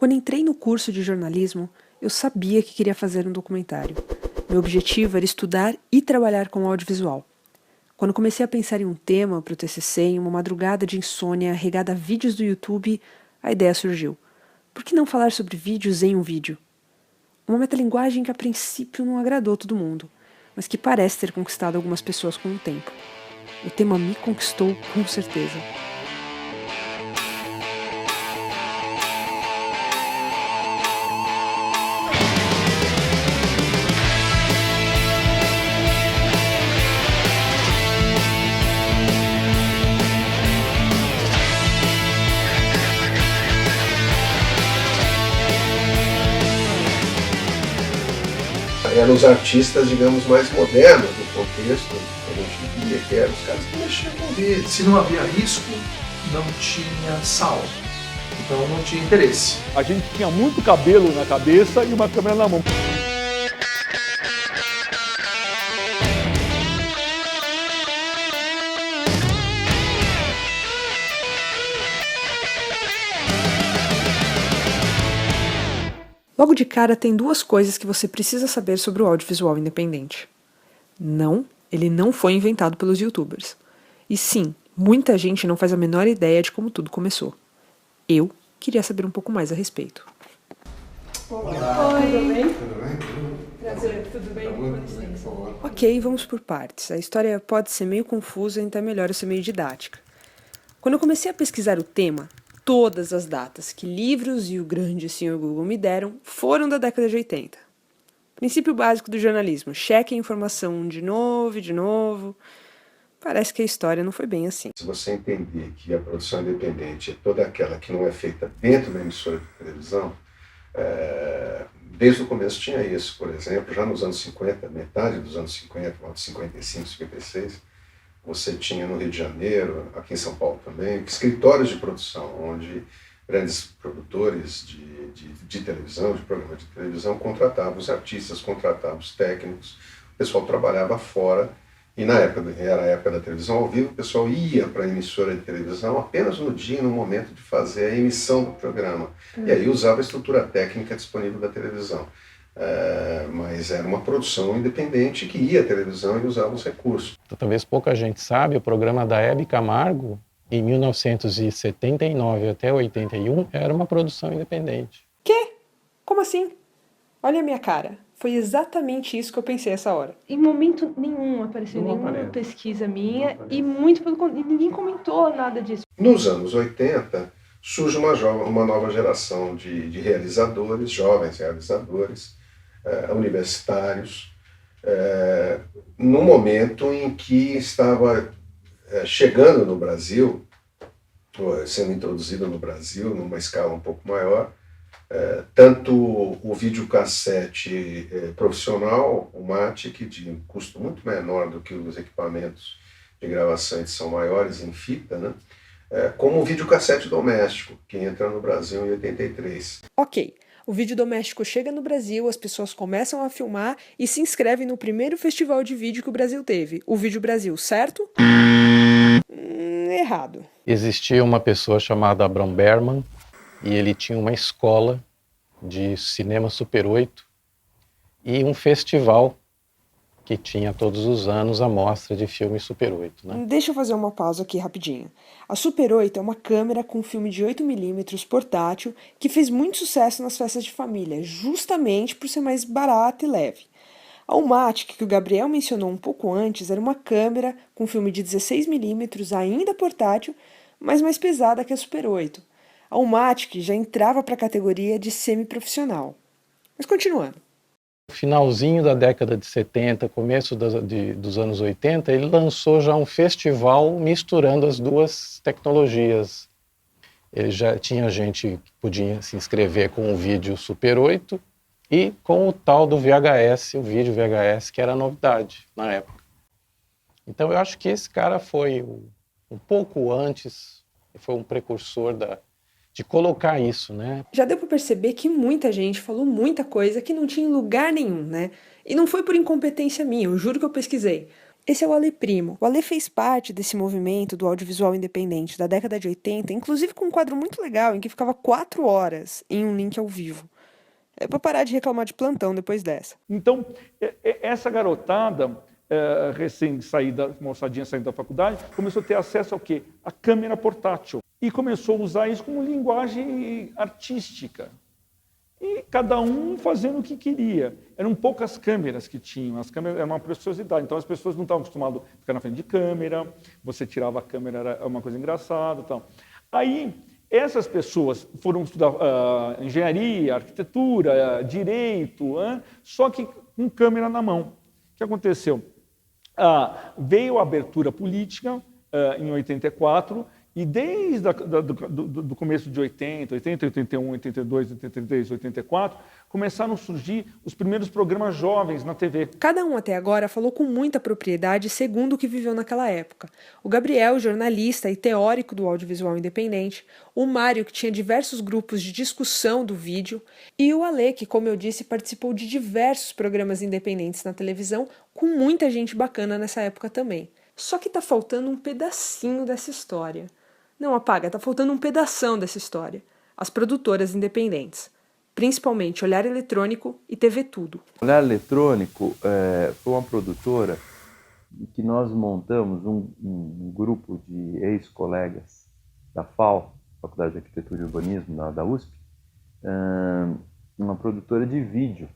Quando entrei no curso de jornalismo, eu sabia que queria fazer um documentário. Meu objetivo era estudar e trabalhar com audiovisual. Quando comecei a pensar em um tema para o TCC, em uma madrugada de insônia regada a vídeos do YouTube, a ideia surgiu. Por que não falar sobre vídeos em um vídeo? Uma metalinguagem que a princípio não agradou todo mundo, mas que parece ter conquistado algumas pessoas com o tempo. O tema me conquistou com certeza. Eram os artistas, digamos, mais modernos do contexto que a gente via, que eram os caras que mexiam com vídeo. Se não havia risco, não tinha saldo, então não tinha interesse. A gente tinha muito cabelo na cabeça e uma câmera na mão. Logo de cara, tem duas coisas que você precisa saber sobre o audiovisual independente. Não, ele não foi inventado pelos youtubers. E sim, muita gente não faz a menor ideia de como tudo começou. Eu queria saber um pouco mais a respeito. Olá. Oi. Tudo bem? Tudo bem? Prazer, tudo bem? Com licença. Ok, vamos por partes. A história pode ser meio confusa, então é melhor eu ser meio didática. Quando eu comecei a pesquisar o tema, todas as datas que livros e o grande senhor Google me deram foram da década de 80. Princípio básico do jornalismo: cheque a informação de novo e de novo. Parece que a história não foi bem assim. Se você entender que a produção independente é toda aquela que não é feita dentro da emissora de televisão, desde o começo tinha isso. Por exemplo, já nos anos 50, metade dos anos 50, 55, 56, você tinha no Rio de Janeiro, aqui em São Paulo também, escritórios de produção, onde grandes produtores de televisão, de programas de televisão, contratavam os artistas, contratavam os técnicos, o pessoal trabalhava fora, e na época, era a época da televisão ao vivo, o pessoal ia para a emissora de televisão apenas no dia, no momento de fazer a emissão do programa, e aí usava a estrutura técnica disponível da televisão. Mas era uma produção independente que ia à televisão e usava os recursos. Talvez pouca gente sabe, o programa da Hebe Camargo, em 1979 até 81, era uma produção independente. Quê? Como assim? Olha a minha cara. Foi exatamente isso que eu pensei essa hora. Em momento nenhum apareceu nenhuma pesquisa minha e muito pelo contrário, ninguém comentou nada disso. Nos anos 80, surge uma nova geração de realizadores, jovens realizadores, universitários, no momento em que estava chegando no Brasil, sendo introduzido no Brasil numa escala um pouco maior, tanto o videocassete profissional, o Matic, de um custo muito menor do que os equipamentos de gravação e edição maiores em fita, né? Como o videocassete doméstico, que entra no Brasil em 83. Ok, o vídeo doméstico chega no Brasil, as pessoas começam a filmar e se inscrevem no primeiro festival de vídeo que o Brasil teve, o Vídeo Brasil, certo? Errado. Existia uma pessoa chamada Abram Berman, e ele tinha uma escola de cinema Super 8 e um festival que tinha todos os anos a mostra de filme Super 8. Né? Deixa eu fazer uma pausa aqui rapidinho. A Super 8 é uma câmera com filme de 8mm portátil que fez muito sucesso nas festas de família, justamente por ser mais barata e leve. A Ulmatic, que o Gabriel mencionou um pouco antes, era uma câmera com filme de 16mm, ainda portátil, mas mais pesada que a Super 8. A Ulmatic já entrava para a categoria de semi-profissional. Mas continuando. No finalzinho da década de 70, começo dos anos 80, ele lançou já um festival misturando as duas tecnologias. Ele já tinha gente que podia se inscrever com o vídeo Super 8 e com o tal do VHS, o vídeo VHS, que era novidade na época. Então eu acho que esse cara foi um pouco antes, foi um precursor de colocar isso, né? Já deu para perceber que muita gente falou muita coisa que não tinha em lugar nenhum, né? E não foi por incompetência minha, eu juro que eu pesquisei. Esse é o Ale Primo. O Ale fez parte desse movimento do audiovisual independente da década de 80, inclusive com um quadro muito legal em que ficava 4 horas em um link ao vivo. É pra parar de reclamar de plantão depois dessa. Então, essa garotada, recém-saída, moçadinha saindo da faculdade, começou a ter acesso ao quê? A câmera portátil. E começou a usar isso como linguagem artística. E cada um fazendo o que queria. Eram poucas câmeras que tinham, as câmeras eram uma preciosidade. Então as pessoas não estavam acostumadas a ficar na frente de câmera, você tirava a câmera, era uma coisa engraçada. Tal. Aí, essas pessoas foram estudar engenharia, arquitetura, direito, só que com câmera na mão. O que aconteceu? Veio a abertura política em 84, e desde do começo de 80, 81, 82, 83, 84, começaram a surgir os primeiros programas jovens na TV. Cada um até agora falou com muita propriedade segundo o que viveu naquela época. O Gabriel, jornalista e teórico do audiovisual independente, o Mário, que tinha diversos grupos de discussão do vídeo, e o Ale, que, como eu disse, participou de diversos programas independentes na televisão, com muita gente bacana nessa época também. Só que tá faltando um pedacinho dessa história. Não apaga, tá faltando um pedação dessa história. As produtoras independentes. Principalmente Olhar Eletrônico e TV Tudo. Olhar Eletrônico foi uma produtora que nós montamos um grupo de ex-colegas da FAU, Faculdade de Arquitetura e Urbanismo, da USP, uma produtora de vídeo.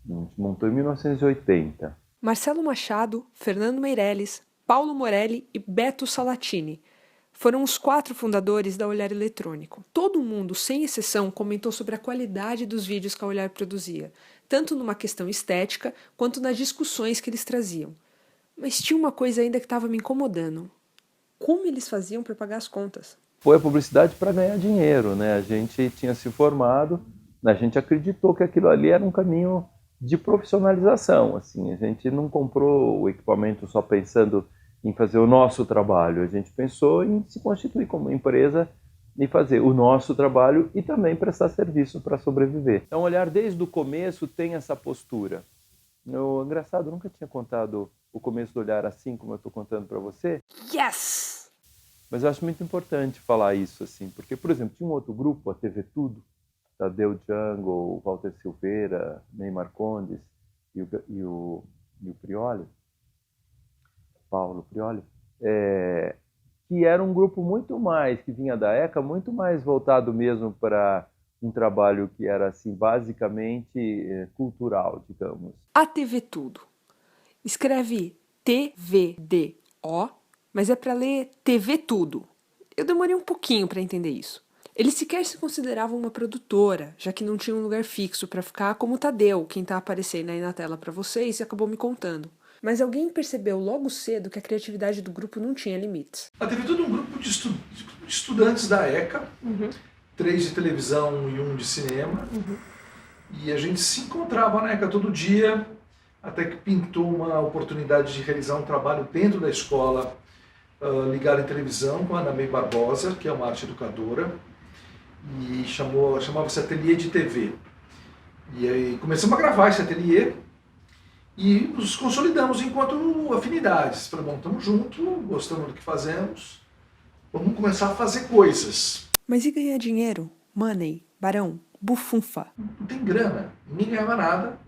A gente montou em 1980. Marcelo Machado, Fernando Meirelles, Paulo Morelli e Beto Salatini foram os 4 fundadores da Olhar Eletrônico. Todo mundo, sem exceção, comentou sobre a qualidade dos vídeos que a Olhar produzia, tanto numa questão estética quanto nas discussões que eles traziam. Mas tinha uma coisa ainda que estava me incomodando. Como eles faziam para pagar as contas? Foi a publicidade para ganhar dinheiro, né? A gente tinha se formado, a gente acreditou que aquilo ali era um caminho de profissionalização. Assim, a gente não comprou o equipamento só pensando em fazer o nosso trabalho. A gente pensou em se constituir como empresa e fazer o nosso trabalho e também prestar serviço para sobreviver. Então, Olhar desde o começo tem essa postura. Engraçado, eu nunca tinha contado o começo do Olhar assim como eu estou contando para você. Yes! Mas eu acho muito importante falar isso, assim, porque, por exemplo, tinha um outro grupo, a TV Tudo, Tadeu Jungle, Walter Silveira, Neymar Condes e o Prioli, Paulo Prioli, que era um grupo muito mais, que vinha da ECA, muito mais voltado mesmo para um trabalho que era, assim, basicamente cultural, digamos. A TV Tudo. Escreve TVDO, mas é para ler TV Tudo. Eu demorei um pouquinho para entender isso. Eles sequer se consideravam uma produtora, já que não tinha um lugar fixo para ficar, como o Tadeu, quem está aparecendo aí na tela para vocês e acabou me contando. Mas alguém percebeu logo cedo que a criatividade do grupo não tinha limites. A TV Tudo é um grupo de estudantes da ECA, 3 de televisão e 1 de cinema, e a gente se encontrava na ECA todo dia, até que pintou uma oportunidade de realizar um trabalho dentro da escola, ligado em televisão, com a Ana May Barbosa, que é uma arte educadora, e chamava-se Ateliê de TV. E aí começamos a gravar esse ateliê, e nos consolidamos enquanto afinidades. Falei, bom, estamos juntos, gostamos do que fazemos, vamos começar a fazer coisas. Mas e ganhar dinheiro? Money, barão, bufunfa. Não tem grana, ninguém ganhava nada,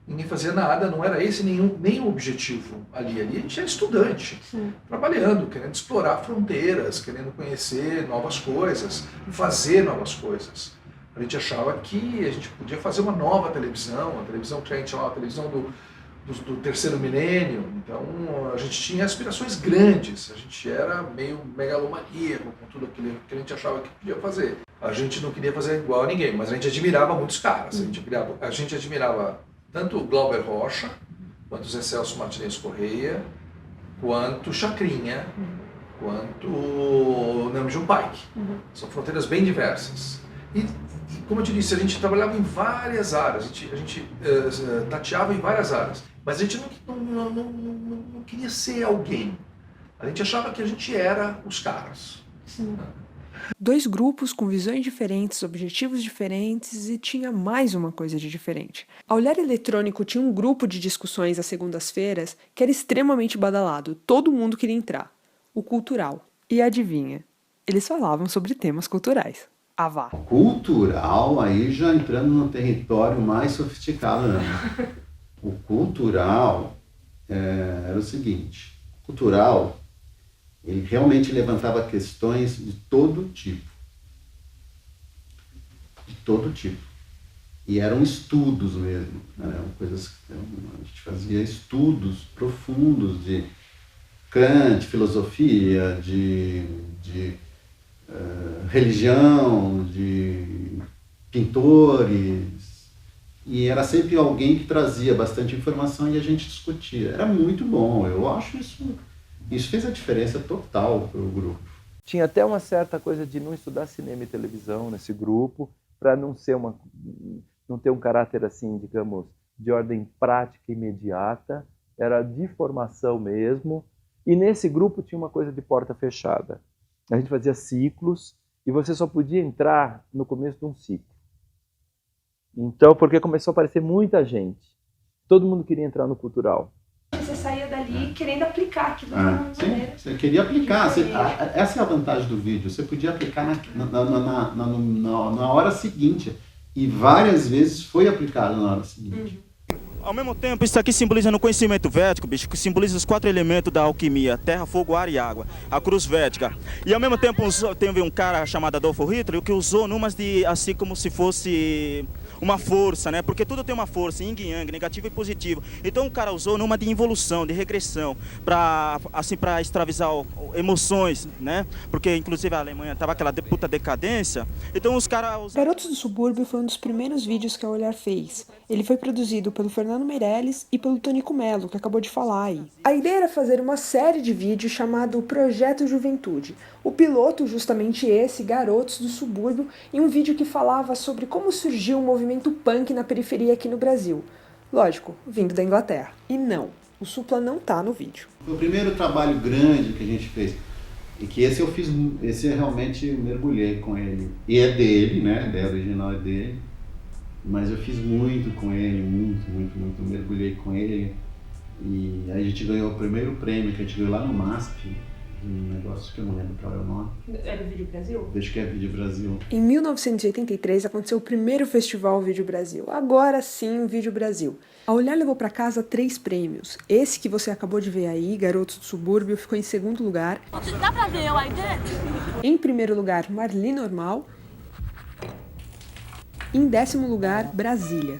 ninguém fazia nada, não era esse nem o objetivo ali. Ali a gente era estudante, trabalhando, querendo explorar fronteiras, querendo conhecer novas coisas, fazer novas coisas. A gente achava que a gente podia fazer uma nova televisão, a televisão que a gente chamava a televisão do terceiro milênio. Então a gente tinha aspirações grandes, a gente era meio megalomaníaco com tudo aquilo que a gente achava que podia fazer. A gente não queria fazer igual a ninguém, mas a gente admirava muitos caras. A gente admirava tanto o Glauber Rocha, quanto o Zé Celso Martinez Correia, quanto o Chacrinha, quanto o Namjoon Paik. São fronteiras bem diversas. E, como eu te disse, a gente trabalhava em várias áreas, a gente tateava em várias áreas, mas a gente não queria ser alguém. A gente achava que a gente era os caras. 2 grupos com visões diferentes, objetivos diferentes e tinha mais uma coisa de diferente. A Olhar Eletrônico tinha um grupo de discussões às segundas-feiras que era extremamente badalado, todo mundo queria entrar. O Cultural. E adivinha? Eles falavam sobre temas culturais. Ah, vá. Cultural, aí já entrando no território mais sofisticado, né? O Cultural era o seguinte, o Cultural, ele realmente levantava questões de todo tipo. De todo tipo. E eram estudos mesmo, eram coisas que a gente fazia estudos profundos de Kant, filosofia, de religião, de pintores, e era sempre alguém que trazia bastante informação e a gente discutia. Era muito bom, eu acho isso fez a diferença total para o grupo. Tinha até uma certa coisa de não estudar cinema e televisão nesse grupo, para não ter um caráter assim, digamos, de ordem prática imediata, era de formação mesmo, e nesse grupo tinha uma coisa de porta fechada. A gente fazia ciclos e você só podia entrar no começo de um ciclo. Então, porque começou a aparecer muita gente. Todo mundo queria entrar no Cultural. Você saía dali querendo aplicar aquilo de uma maneira. Você queria aplicar. Essa é a vantagem do vídeo. Você podia aplicar na hora seguinte. E várias vezes foi aplicado na hora seguinte. Ao mesmo tempo, isso aqui simboliza no conhecimento védico, bicho, que simboliza os 4 elementos da alquimia: terra, fogo, ar e água, a cruz védica. E ao mesmo tempo teve um cara chamado Adolf Hitler que usou numas de assim como se fosse uma força, né? Porque tudo tem uma força, yin e yang, negativo e positivo. Então o cara usou numa de involução, de regressão, para extravasar emoções, né? Porque inclusive a Alemanha tava aquela puta decadência. Então os caras... Garotos do Subúrbio foi um dos primeiros vídeos que a Olhar fez. Ele foi produzido pelo Fernando Meirelles e pelo Tonico Melo, que acabou de falar aí. A ideia era fazer uma série de vídeos chamado Projeto Juventude. O piloto, justamente esse, Garotos do Subúrbio, e um vídeo que falava sobre como surgiu o movimento punk na periferia aqui no Brasil. Lógico, vindo da Inglaterra. E não, o Supla não tá no vídeo. Foi o primeiro trabalho grande que a gente fez. E que esse eu realmente mergulhei com ele. E é dele, né? A ideia original é dele. Mas eu fiz muito com ele, muito, mergulhei com ele. E aí a gente ganhou o primeiro prêmio que a gente ganhou lá no MASP, um negócio que eu não lembro qual é o nome. Era o Vídeo Brasil? Acho que é Vídeo Brasil. Em 1983 aconteceu o primeiro festival Vídeo Brasil. Agora sim, o Vídeo Brasil. A Olhar levou para casa 3 prêmios. Esse que você acabou de ver aí, Garotos do Subúrbio, ficou em segundo lugar. Dá pra ver eu aí dentro? Em primeiro lugar, Marli Normal. Em 10º lugar, Brasília.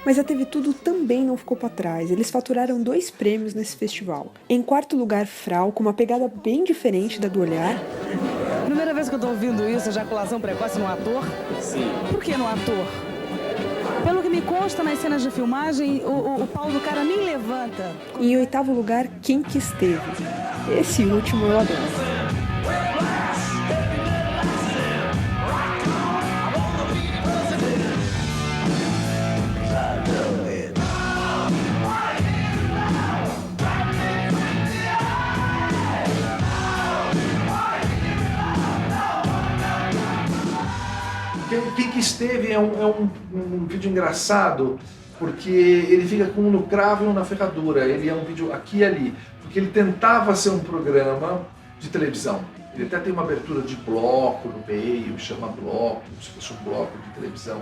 Mas a TV Tudo também não ficou para trás. Eles faturaram 2 prêmios nesse festival. Em 4º lugar, Frau, com uma pegada bem diferente da do Olhar. Primeira vez que eu tô ouvindo isso, ejaculação precoce no ator? Sim. Por que no ator? Pelo que me consta, nas cenas de filmagem, o pau do cara nem levanta. Em 8º lugar, Quem Que Esteve. Esse último eu adoro. Quem que esteve é um vídeo engraçado, porque ele fica com um no cravo e um na ferradura. Ele é um vídeo aqui e ali, porque ele tentava ser um programa de televisão. Ele até tem uma abertura de bloco no meio, chama bloco, como se fosse um bloco de televisão.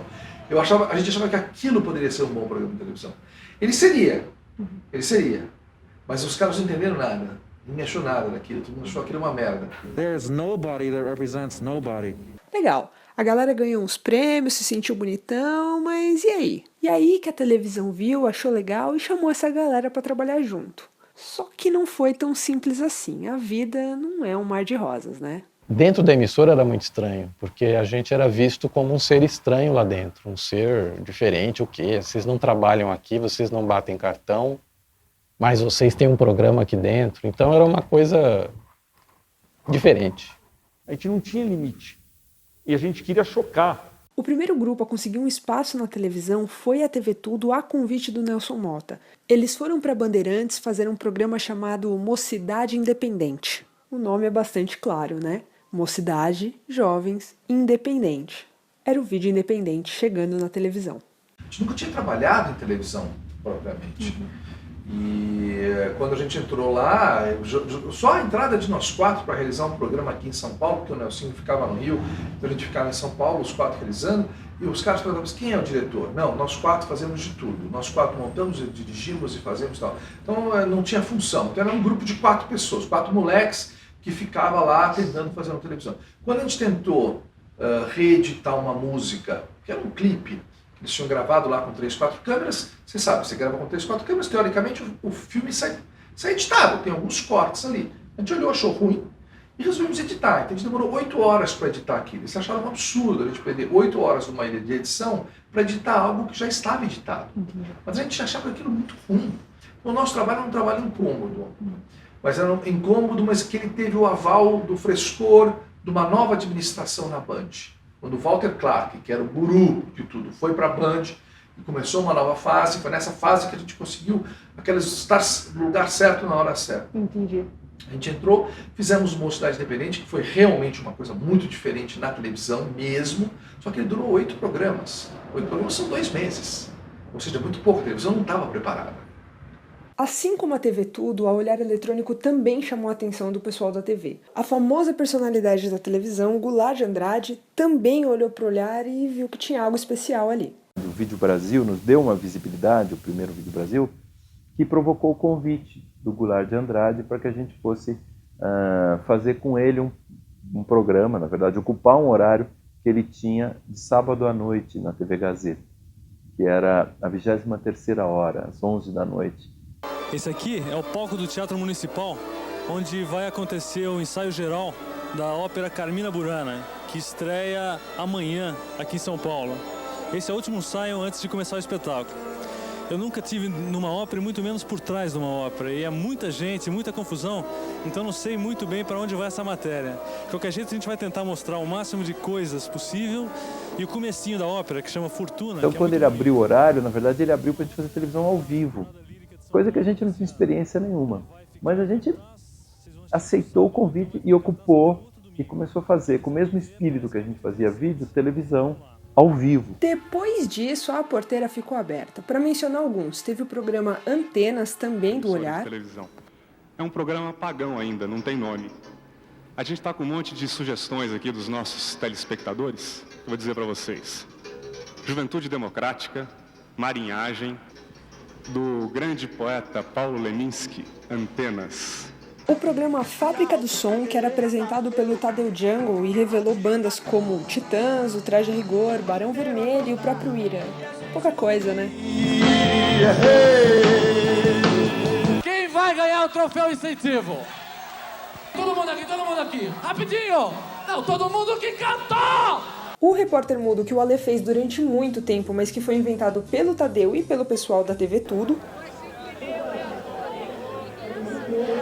A gente achava que aquilo poderia ser um bom programa de televisão. Ele seria, mas os caras não entenderam nada. Ninguém achou nada daquilo, todo mundo achou aquilo uma merda. There's nobody that represents nobody. Legal. A galera ganhou uns prêmios, se sentiu bonitão, mas e aí? E aí que a televisão viu, achou legal e chamou essa galera para trabalhar junto. Só que não foi tão simples assim. A vida não é um mar de rosas, né? Dentro da emissora era muito estranho, porque a gente era visto como um ser estranho lá dentro, um ser diferente, o quê? Vocês não trabalham aqui, vocês não batem cartão, mas vocês têm um programa aqui dentro. Então era uma coisa diferente. A gente não tinha limite. E a gente queria chocar. O primeiro grupo a conseguir um espaço na televisão foi a TV Tudo a convite do Nelson Motta. Eles foram para Bandeirantes fazer um programa chamado Mocidade Independente. O nome é bastante claro, né? Mocidade, jovens, independente. Era o vídeo independente chegando na televisão. A gente nunca tinha trabalhado em televisão, propriamente. E quando a gente entrou lá, só a entrada de nós 4 para realizar um programa aqui em São Paulo, porque o Nelsinho ficava no Rio, então a gente ficava em São Paulo, os 4 realizando, e os caras perguntavam, quem é o diretor? Não, nós 4 fazemos de tudo. Nós 4 montamos, dirigimos e fazemos tal. Então não tinha função. Então era um grupo de 4 pessoas, 4 moleques que ficava lá tentando fazer uma televisão. Quando a gente tentou reeditar uma música, que era um clipe, eles tinham gravado lá com 3, 4 câmeras, você sabe, você grava com 3, 4 câmeras, teoricamente o filme sai editado, tem alguns cortes ali. A gente olhou, achou ruim e resolvemos editar. Então a gente demorou 8 horas para editar aquilo. Eles acharam um absurdo a gente perder 8 horas numa ilha de edição para editar algo que já estava editado. Mas a gente achava aquilo muito ruim. O nosso trabalho era um trabalho incômodo. Mas era um incômodo, mas que ele teve o aval do frescor de uma nova administração na Band. Quando o Walter Clark, que era o guru de tudo, foi para a Band e começou uma nova fase, foi nessa fase que a gente conseguiu estar no lugar certo na hora certa. Entendi. A gente entrou, fizemos Mocidade Independente, que foi realmente uma coisa muito diferente na televisão mesmo, só que ele durou 8 programas. 8 programas são 2 meses. Ou seja, muito pouco, a televisão não estava preparada. Assim como a TV Tudo, a Olhar Eletrônico também chamou a atenção do pessoal da TV. A famosa personalidade da televisão, Goulart de Andrade, também olhou para o Olhar e viu que tinha algo especial ali. O Vídeo Brasil nos deu uma visibilidade, o primeiro Vídeo Brasil, que provocou o convite do Goulart de Andrade para que a gente fosse fazer com ele um programa, na verdade, ocupar um horário que ele tinha de sábado à noite na TV Gazeta, que era a 23ª hora, às 11 da noite. Esse aqui é o palco do Teatro Municipal, onde vai acontecer o ensaio geral da ópera Carmina Burana, que estreia amanhã aqui em São Paulo. Esse é o último ensaio antes de começar o espetáculo. Eu nunca tive numa ópera, muito menos por trás de uma ópera, e é muita gente, muita confusão, então não sei muito bem para onde vai essa matéria. De qualquer jeito, a gente vai tentar mostrar o máximo de coisas possível e o comecinho da ópera, que chama Fortuna. Então, quando ele abriu o horário, na verdade, ele abriu para a gente fazer televisão ao vivo. Coisa que a gente não tinha experiência nenhuma. Mas a gente aceitou o convite e ocupou e começou a fazer, com o mesmo espírito que a gente fazia vídeo, televisão ao vivo. Depois disso, a porteira ficou aberta. Para mencionar alguns, teve o programa Antenas, também do Olhar. Televisão. É um programa pagão ainda, não tem nome. A gente está com um monte de sugestões aqui dos nossos telespectadores. Eu vou dizer para vocês. Juventude Democrática, Marinhagem, do grande poeta Paulo Leminski, Antenas. O programa Fábrica do Som, que era apresentado pelo Tadeu Jungle e revelou bandas como Titãs, o Traje a Rigor, Barão Vermelho e o próprio Ira. Pouca coisa, né? Quem vai ganhar o troféu incentivo? Todo mundo aqui, rapidinho! Não, todo mundo que cantou! O Repórter Mudo, que o Ale fez durante muito tempo, mas que foi inventado pelo Tadeu e pelo pessoal da TV Tudo.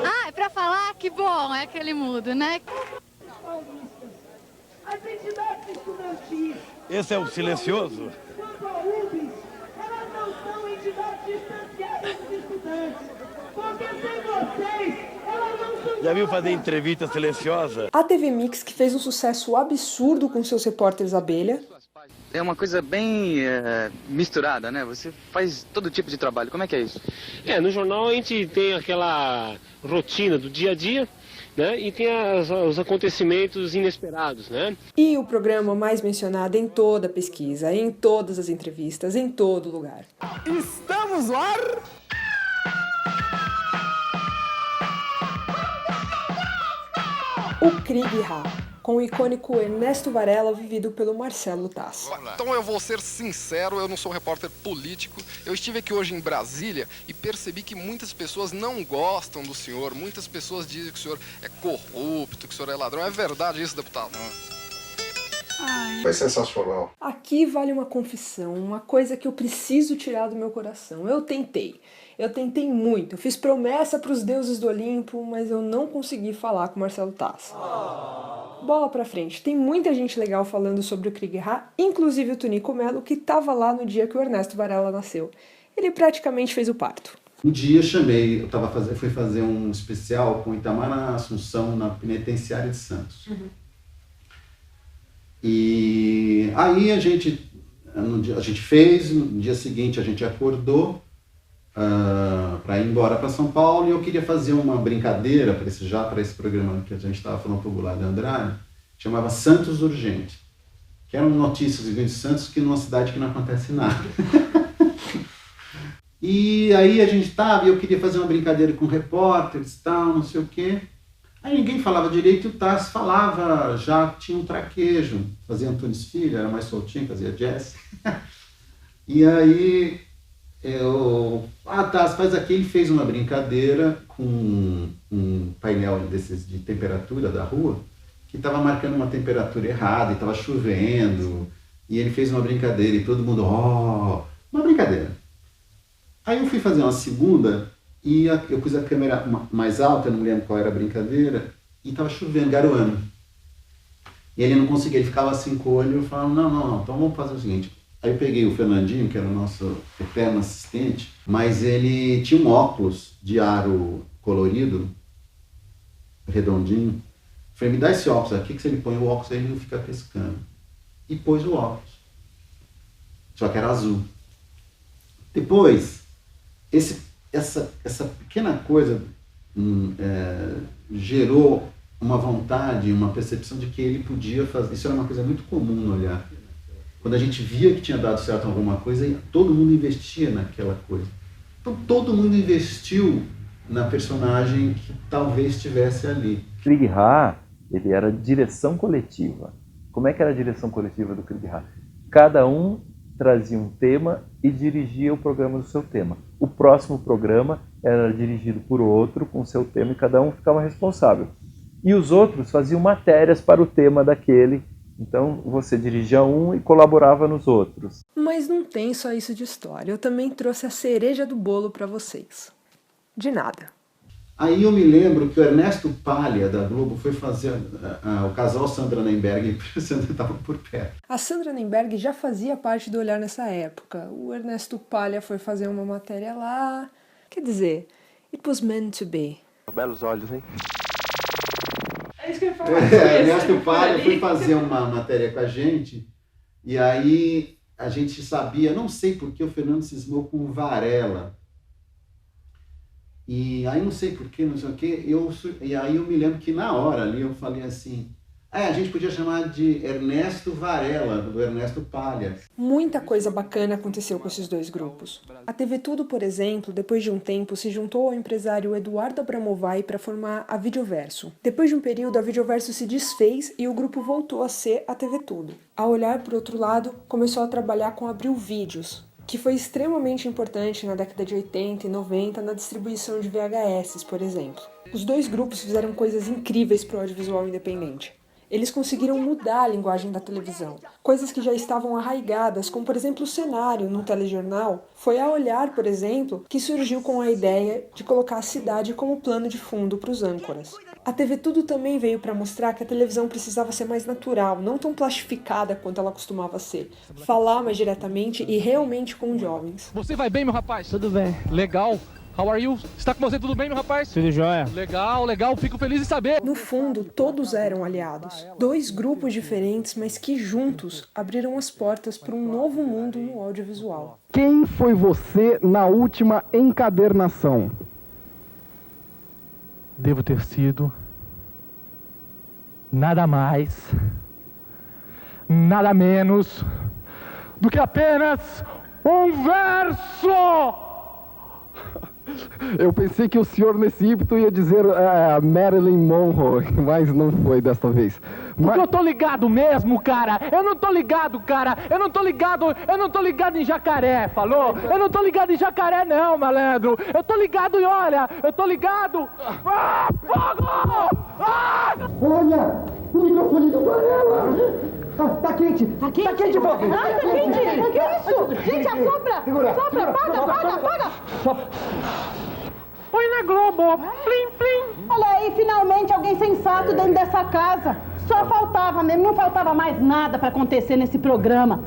Ah, é pra falar que bom, é aquele mudo, né? As entidades estudantis. Esse é o silencioso? Elas não são entidades distanciadas dos estudantes. Porque sem vocês, elas não são... Já viu fazer entrevista silenciosa? A TV Mix, que fez um sucesso absurdo com seus repórteres abelha. É uma coisa bem misturada, né? Você faz todo tipo de trabalho. Como é que é isso? No jornal a gente tem aquela rotina do dia a dia, né? E tem os acontecimentos inesperados, né? E o programa mais mencionado em toda a pesquisa, em todas as entrevistas, em todo lugar. Estamos no ar! O Krieg Ra, com o icônico Ernesto Varela, vivido pelo Marcelo Taz. Então eu vou ser sincero, eu não sou repórter político. Eu estive aqui hoje em Brasília e percebi que muitas pessoas não gostam do senhor. Muitas pessoas dizem que o senhor é corrupto, que o senhor é ladrão. É verdade isso, deputado? Foi sensacional. Aqui vale uma confissão, uma coisa que eu preciso tirar do meu coração. Eu tentei muito, eu fiz promessa para os deuses do Olimpo, mas eu não consegui falar com Marcelo Taz. Bola pra frente, tem muita gente legal falando sobre o Krieg Ha, inclusive o Tonico Melo, que estava lá no dia que o Ernesto Varela nasceu. Ele praticamente fez o parto. Um dia fui fazer um especial com Itamar Assunção na penitenciária de Santos. E aí a gente fez, no dia seguinte a gente acordou para ir embora para São Paulo, e eu queria fazer uma brincadeira para esse programa que a gente estava falando para o Goulart de Andrade, chamava Santos Urgente, que eram notícias de Santos que numa cidade que não acontece nada. E aí a gente estava, e eu queria fazer uma brincadeira com repórteres e tal, não sei o quê. Aí ninguém falava direito, e o Tass falava, já tinha um traquejo, fazia Antunes Filho, era mais soltinho, fazia jazz. E aí Tass, faz aqui, ele fez uma brincadeira com um painel desses de temperatura da rua, que estava marcando uma temperatura errada, e estava chovendo, e ele fez uma brincadeira, e todo mundo, uma brincadeira. Aí eu fui fazer uma segunda, e eu pus a câmera mais alta, eu não lembro qual era a brincadeira, e estava chovendo, garoando. E ele não conseguia, ele ficava assim com o olho, eu falava, não, então vamos fazer o seguinte. Aí eu peguei o Fernandinho, que era o nosso eterno assistente, mas ele tinha um óculos de aro colorido, redondinho. Eu falei, me dá esse óculos aqui, que se ele põe o óculos aí ele não fica piscando. E pôs o óculos. Só que era azul. Depois, essa pequena coisa gerou uma vontade, uma percepção de que ele podia fazer. Isso era uma coisa muito comum no olhar. Quando a gente via que tinha dado certo em alguma coisa, todo mundo investia naquela coisa. Então todo mundo investiu na personagem que talvez estivesse ali. Krieg Ha, ele era direção coletiva. Como é que era a direção coletiva do Krieg Ha? Cada um trazia um tema e dirigia o programa do seu tema. O próximo programa era dirigido por outro com o seu tema, e cada um ficava responsável. E os outros faziam matérias para o tema daquele. Então você dirigia um e colaborava nos outros. Mas não tem só isso de história. Eu também trouxe a cereja do bolo para vocês. De nada. Aí eu me lembro que o Ernesto Palha, da Globo, foi fazer o casal Sandra Nemberg, e o Sandra estava por perto. A Sandra Nemberg já fazia parte do Olhar nessa época. O Ernesto Palha foi fazer uma matéria lá. Quer dizer, it was meant to be. Belos olhos, hein? É isso que eu ia falar. Ernesto Palha foi fazer uma matéria com a gente, e aí a gente sabia, não sei porque o Fernando cismou com o Varela. E aí não sei porquê, não sei o quê, e aí eu me lembro que na hora ali eu falei assim, a gente podia chamar de Ernesto Varela, do Ernesto Palha. Muita coisa bacana aconteceu com esses dois grupos. A TV Tudo, por exemplo, depois de um tempo, se juntou ao empresário Eduardo Abramovay para formar a Videoverso. Depois de um período, a Videoverso se desfez e o grupo voltou a ser a TV Tudo. A Olhar, por outro lado, começou a trabalhar com Abril Vídeos, que foi extremamente importante na década de 80 e 90 na distribuição de VHS, por exemplo. Os dois grupos fizeram coisas incríveis para o audiovisual independente. Eles conseguiram mudar a linguagem da televisão. Coisas que já estavam arraigadas, como por exemplo o cenário no telejornal. Foi a Olhar, por exemplo, que surgiu com a ideia de colocar a cidade como plano de fundo para os âncoras. A TV Tudo também veio para mostrar que a televisão precisava ser mais natural, não tão plastificada quanto ela costumava ser. Falar mais diretamente e realmente com jovens. Você vai bem, meu rapaz? Tudo bem. Legal. How are you? Está com você tudo bem, meu rapaz? Tudo jóia. Legal. Fico feliz em saber. No fundo, todos eram aliados. Dois grupos diferentes, mas que juntos abriram as portas para um novo mundo no audiovisual. Quem foi você na última encadernação? Devo ter sido nada mais, nada menos do que apenas um verso! Eu pensei que o senhor nesse ímpeto ia dizer Marilyn Monroe, mas não foi desta vez. Porque eu tô ligado mesmo, cara. Eu não tô ligado, cara. Eu não tô ligado em jacaré, falou? Eu não tô ligado em jacaré não, malandro. Eu tô ligado e olha, eu tô ligado. Ah, fogo! Ah! Olha, o microfone do Varela. Tá quente, pô. Ai, tá quente. Que isso? Gente, assopra. Sopra, apaga. Põe na Globo. Plim, plim. Olha aí, finalmente alguém sensato dentro dessa casa. Só faltava mesmo, não faltava mais nada para acontecer nesse programa.